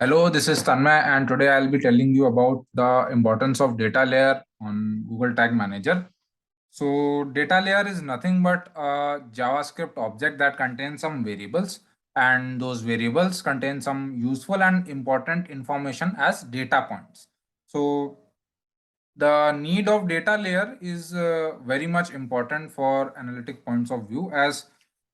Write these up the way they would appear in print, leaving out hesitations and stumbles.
Hello, this is Tanmay, and today I'll be telling you about the importance of data layer on Google Tag Manager. So, data layer is nothing but a JavaScript object that contains some variables, and those variables contain some useful and important information as data points. So, the need of data layer is very much important for analytic points of view, as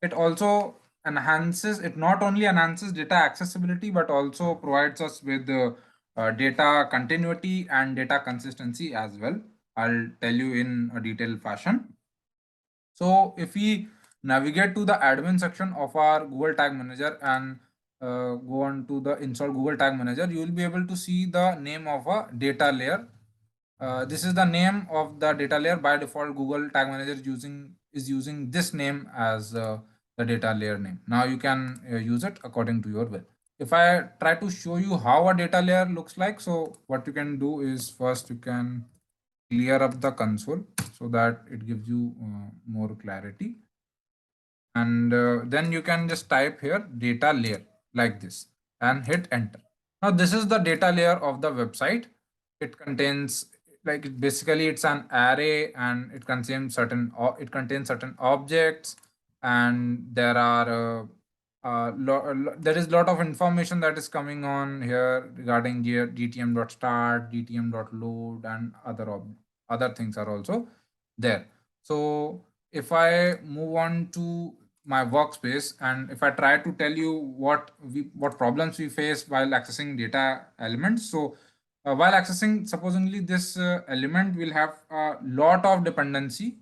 it also enhances, it not only enhances data accessibility but also provides us with data continuity and data consistency as well. I'll tell you in a detailed fashion. So if we navigate to the admin section of our Google Tag Manager and go on to the install Google Tag Manager, you will be able to see the name of a data layer. This is the name of the data layer. By default, Google Tag Manager is using this name as the data layer name. Now you can use it according to your will. If I try to show you how a data layer looks like, so what you can do is first you can clear up the console so that it gives you more clarity, and then you can just type here data layer like this and hit enter. Now this is the data layer of the website. It contains, basically it's an array, and it contains certain objects, and there is lot of information that is coming on here regarding here dtm.start, dtm.load, and other things are also there. So if I move on to my workspace, and if I try to tell you what problems we face while accessing data elements. So while accessing, supposedly this element will have a lot of dependency.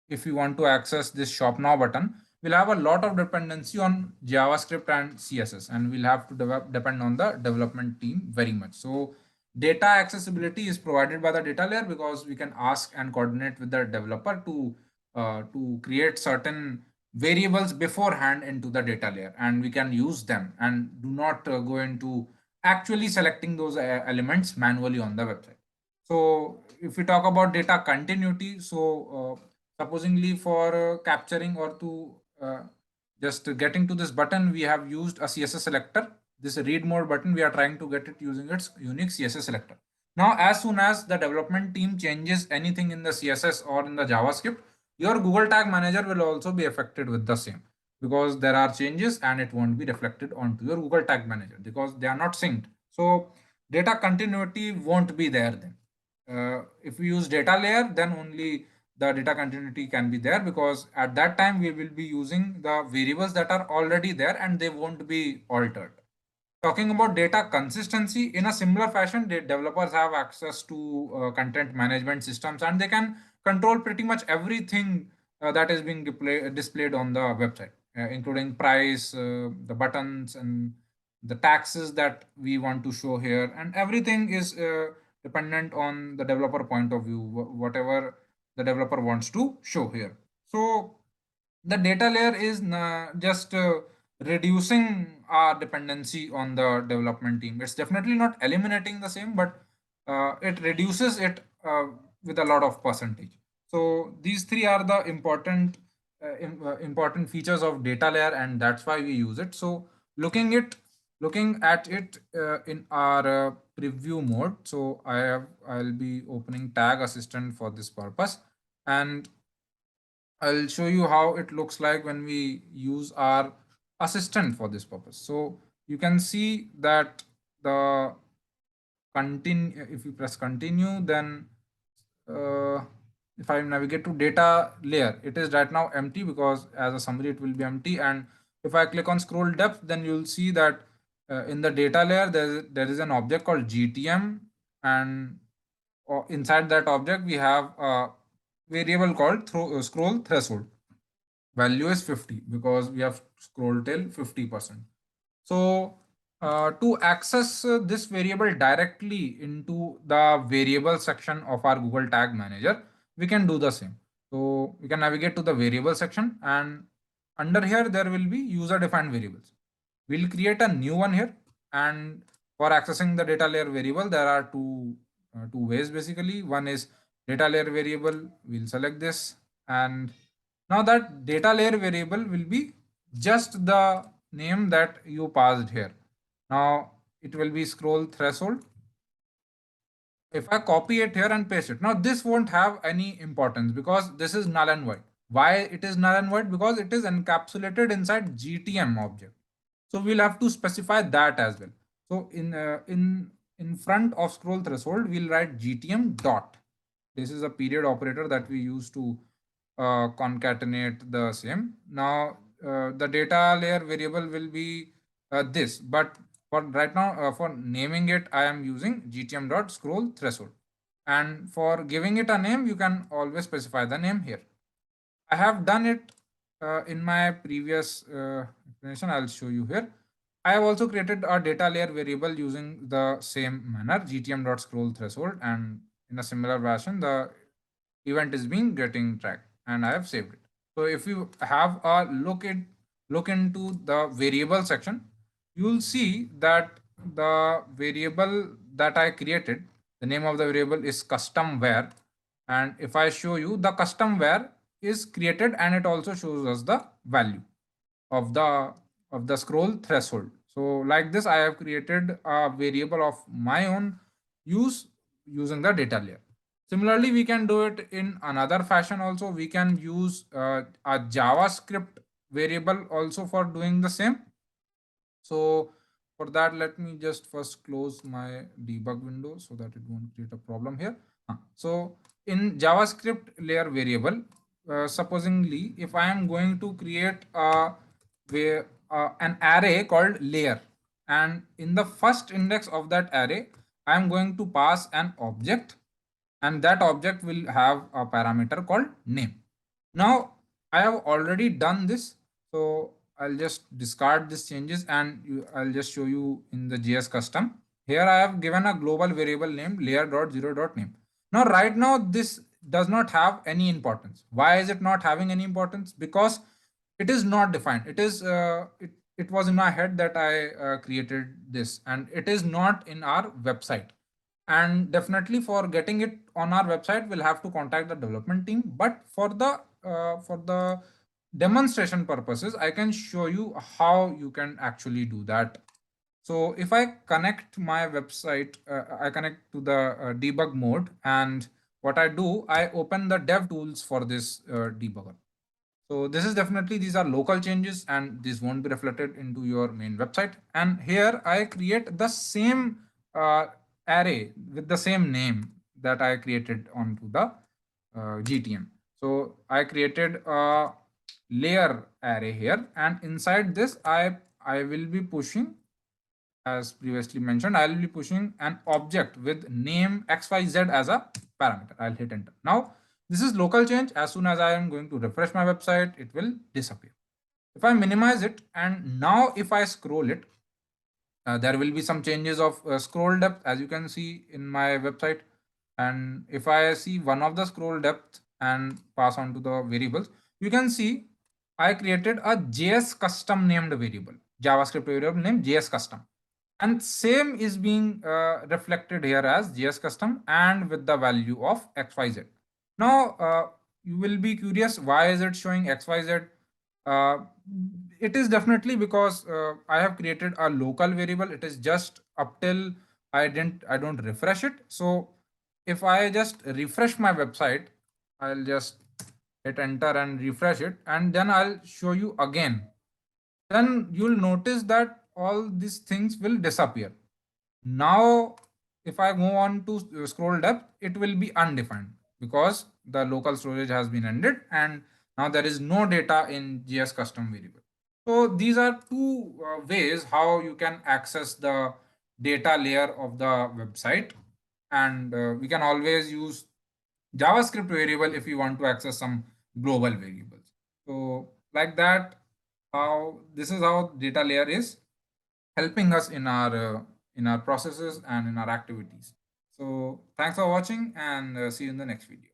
If you want to access this shop now button, we'll have a lot of dependency on JavaScript and CSS, and we'll have to depend on the development team very much. So data accessibility is provided by the data layer because we can ask and coordinate with the developer to create certain variables beforehand into the data layer, and we can use them and do not go into actually selecting those elements manually on the website. So if we talk about data continuity, so supposingly for capturing or to just getting to this button, we have used a CSS selector. This read more button, we are trying to get it using its unique CSS selector. Now, as soon as the development team changes anything in the CSS or in the JavaScript, your Google Tag Manager will also be affected with the same, because there are changes and it won't be reflected onto your Google Tag Manager because they are not synced. So data continuity won't be there then. If we use data layer, then only the data continuity can be there, because at that time we will be using the variables that are already there and they won't be altered. Talking about data consistency, in a similar fashion, the developers have access to content management systems, and they can control pretty much everything that is being displayed on the website, including price, the buttons, and the taxes that we want to show here. And everything is dependent on the developer point of view, whatever the developer wants to show here. So the data layer is just reducing our dependency on the development team. It's definitely not eliminating the same, but it reduces it with a lot of percentage. So these three are the important features of data layer, and that's why we use it. So looking at it in our preview mode. So I'll be opening Tag Assistant for this purpose, and I'll show you how it looks like when we use our assistant for this purpose. So you can see that the continue, if you press continue, then uh, if I navigate to data layer, it is right now empty because as a summary it will be empty. And if I click on scroll depth, then you'll see that in the data layer there is an object called GTM, and inside that object we have a variable called scroll threshold. Value is 50 because we have scrolled till 50%. So to access this variable directly into the variable section of our Google Tag Manager, we can do the same. So we can navigate to the variable section, and under here there will be user defined variables. We'll create a new one here, and for accessing the data layer variable, there are two ways basically. One is data layer variable. We'll select this, and now that data layer variable will be just the name that you passed here. Now, it will be scroll threshold. If I copy it here and paste it, now this won't have any importance because this is null and void. Why it is null and void? Because it is encapsulated inside GTM object. So we'll have to specify that as well. So in front of scroll threshold, we'll write GTM dot. This is a period operator that we use to concatenate the same. Now the data layer variable will be this, but for right now, for naming it, I am using GTM dot scroll threshold. And for giving it a name, you can always specify the name here. I have done it in my previous explanation. I'll show you here. I have also created a data layer variable using the same manner, GTM dot scroll threshold, and in a similar fashion, the event is being getting tracked, and I have saved it. So if you have a look into the variable section, you will see that the variable that I created, the name of the variable is custom var, and if I show you, the custom var is created and it also shows us the value of the scroll threshold. So like this, I have created a variable of my own using the data layer. Similarly, we can do it in another fashion also. We can use a JavaScript variable also for doing the same. So for that, let me just first close my debug window so that it won't create a problem here. So in JavaScript layer variable, supposingly, if I am going to create an array called layer, and in the first index of that array, I am going to pass an object, and that object will have a parameter called name. Now I have already done this, so I'll just discard these changes and I'll just show you in the JS custom. Here I have given a global variable named layer.0.name. Now right now this does not have any importance. Why is it not having any importance? Because it is not defined. It was in my head that I created this, and it is not in our website. And definitely for getting it on our website, we'll have to contact the development team. But for the demonstration purposes, I can show you how you can actually do that. So if I connect my website, I connect to the debug mode, and what I do, I open the dev tools for this debugger. So this is definitely, these are local changes and this won't be reflected into your main website. And here I create the same array with the same name that I created onto the GTM. So I created a layer array here, and inside this I will be pushing, as previously mentioned, I'll be pushing an object with name XYZ as a parameter. I'll hit enter. Now, this is local change. As soon as I am going to refresh my website, it will disappear. If I minimize it, and now if I scroll it, there will be some changes of scroll depth, as you can see in my website. And if I see one of the scroll depth and pass on to the variables, you can see I created a JS custom named variable, JavaScript variable named JS custom. And same is being reflected here as JS custom and with the value of XYZ. Now, you will be curious, why is it showing XYZ? Uh, it is definitely because I have created a local variable. It is just up till I don't refresh it. So if I just refresh my website, I'll just hit enter and refresh it, and then I'll show you again. Then you'll notice that all these things will disappear. Now, if I move on to scroll depth, it will be undefined because the local storage has been ended, and now there is no data in JS custom variable. So these are two ways how you can access the data layer of the website. And we can always use JavaScript variable if you want to access some global variables. So like that, how this is how data layer is helping us in our processes and in our activities. So thanks for watching, and see you in the next video.